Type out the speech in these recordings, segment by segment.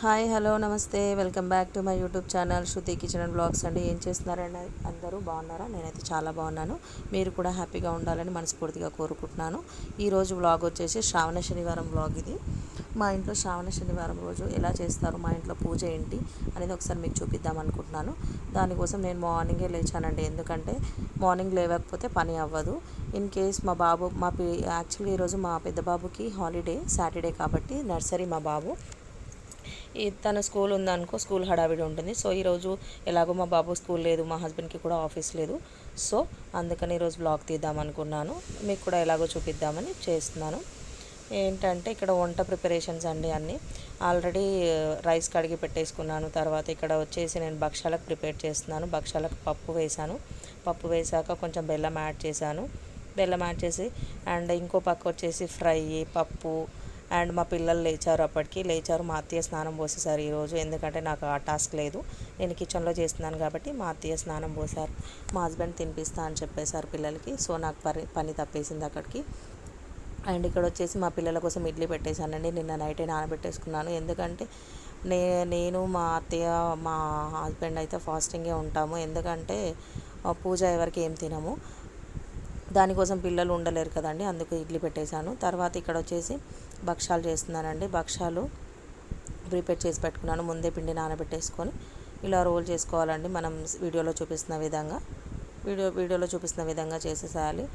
Hi hello నమస్తే welcome back to my YouTube channel Shruti kitchen and blogs అండి. ఏం చేస్తున్నారండి అందరూ బాగున్నారా? నేనైతే చాలా బాగున్నాను. మీరు కూడా హ్యాపీగా ఉండాలని మనస్ఫూర్తిగా కోరుకుంటున్నాను. ఈరోజు వ్లాగ్ వచ్చేసి శ్రావణ శనివారం వ్లాగ్ ఇది. మా ఇంట్లో శ్రావణ శనివారం రోజు ఎలా చేస్తారు, మా ఇంట్లో పూజ ఏంటి అనేది ఒకసారి మీకు చూపిద్దాం అనుకుంటున్నాను. దానికోసం నేను మార్నింగే లేచానండి. ఎందుకంటే మార్నింగ్ లేవకపోతే పని అవ్వదు. ఇన్ కేస్ మా బాబు యాక్చువల్గా ఈరోజు మా పెద్ద బాబుకి హాలిడే సాటర్డే కాబట్టి నర్సరీ మా బాబు తన స్కూల్ ఉందనుకో స్కూల్ హడావిడి ఉంటుంది. సో ఈరోజు ఎలాగో మా బాబు స్కూల్ లేదు, మా హస్బెండ్కి కూడా ఆఫీస్ లేదు. సో అందుకని ఈరోజు బ్లాగ్ తీద్దాం అనుకున్నాను, మీకు కూడా ఎలాగో చూపిద్దామని చేస్తున్నాను. ఏంటంటే ఇక్కడ వంట ప్రిపరేషన్స్ అండి అన్నీ ఆల్రెడీ రైస్ కడిగి పెట్టేసుకున్నాను. తర్వాత ఇక్కడ వచ్చేసి నేను భక్షాలకు ప్రిపేర్ చేస్తున్నాను. భక్షాలకు పప్పు వేసాక కొంచెం బెల్లం యాడ్ చేశాను. బెల్లం యాడ్ చేసి అండ్ ఇంకో పక్క వచ్చేసి ఫ్రై పప్పు. అండ్ మా పిల్లలు లేచారు. మా అత్తయ్య స్నానం పోసేసారు ఈరోజు. ఎందుకంటే నాకు ఆ టాస్క్ లేదు, నేను కిచెన్లో చేస్తున్నాను కాబట్టి మా అత్తయ్య స్నానం పోసారు. మా హస్బెండ్ తినిపిస్తా అని చెప్పేశారు పిల్లలకి. సో నాకు పని తప్పేసింది అక్కడికి. అండ్ ఇక్కడ వచ్చేసి మా పిల్లల కోసం ఇడ్లీ పెట్టేశానండి. నిన్న నైటే నానబెట్టేసుకున్నాను. ఎందుకంటే నేను మా అత్తయ్య మా హస్బెండ్ అయితే ఫాస్టింగే ఉంటాము. ఎందుకంటే పూజ ఎవరికి ఏం తినము, దానికోసం పిల్లలు ఉండలేరు కదండి, అందుకు ఇడ్లీ పెట్టేశాను. తర్వాత ఇక్కడ వచ్చేసి భక్షాలు చేస్తున్నానండి. భక్షాలు ప్రిపేర్ చేసి పెట్టుకున్నాను. ముందే పిండి నానబెట్టేసుకొని ఇలా రోల్ చేసుకోవాలండి. మనం వీడియోలో చూపిస్తున్న విధంగా చేసేసేయాలి.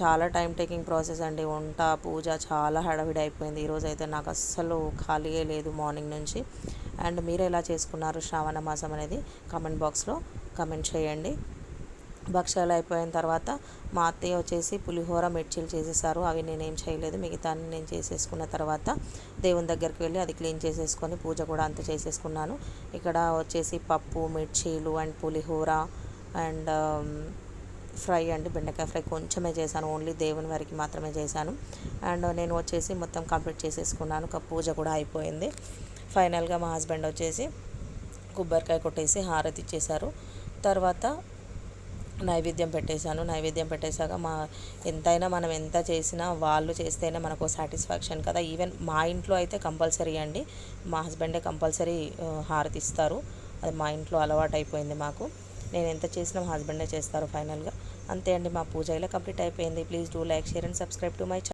చాలా టైం టేకింగ్ ప్రాసెస్ అండి. వంట పూజ చాలా హడావిడి అయిపోయింది. ఈరోజు అయితే నాకు అస్సలు ఖాళీయే లేదు మార్నింగ్ నుంచి. అండ్ మీరు ఎలా చేసుకున్నారు శ్రావణ మాసం అనేది కామెంట్ బాక్స్లో కామెంట్ చేయండి. భక్షాలు అయిపోయిన తర్వాత మా అత్తయ్య వచ్చేసి పులిహోర మిర్చీలు చేసేసారు. అవి నేనేం చేయలేదు, మిగతా నేను చేసేసుకున్న తర్వాత దేవుని దగ్గరికి వెళ్ళి అది క్లీన్ చేసేసుకొని పూజ కూడా అంతా చేసేసుకున్నాను. ఇక్కడ వచ్చేసి పప్పు మిర్చీలు అండ్ పులిహోర అండ్ ఫ్రై అండి, బెండకాయ ఫ్రై కొంచెమే చేశాను, ఓన్లీ దేవుని వారికి మాత్రమే చేశాను. అండ్ నేను వచ్చేసి మొత్తం కంప్లీట్ చేసేసుకున్నాను. పూజ కూడా అయిపోయింది. ఫైనల్గా మా హస్బెండ్ వచ్చేసి కొబ్బరికాయ కొట్టేసి హారతి ఇచ్చేశారు. తర్వాత నైవేద్యం పెట్టేశాక ఎంతైనా మనం ఎంత చేసినా వాళ్ళు చేస్తేనే మనకు సాటిస్ఫాక్షన్ కదా. ఈవెన్ మా ఇంట్లో అయితే కంపల్సరీ అండి, మా హస్బెండే కంపల్సరీ హారతి ఇస్తారు. అది మా ఇంట్లో అలవాటు అయిపోయింది మాకు. నేను ఎంత చేసినా మా హస్బెండే చేస్తారు ఫైనల్గా. అంతే అండి, మా పూజ ఇలా కంప్లీట్ అయిపోయింది. Please do like share and subscribe to my channel.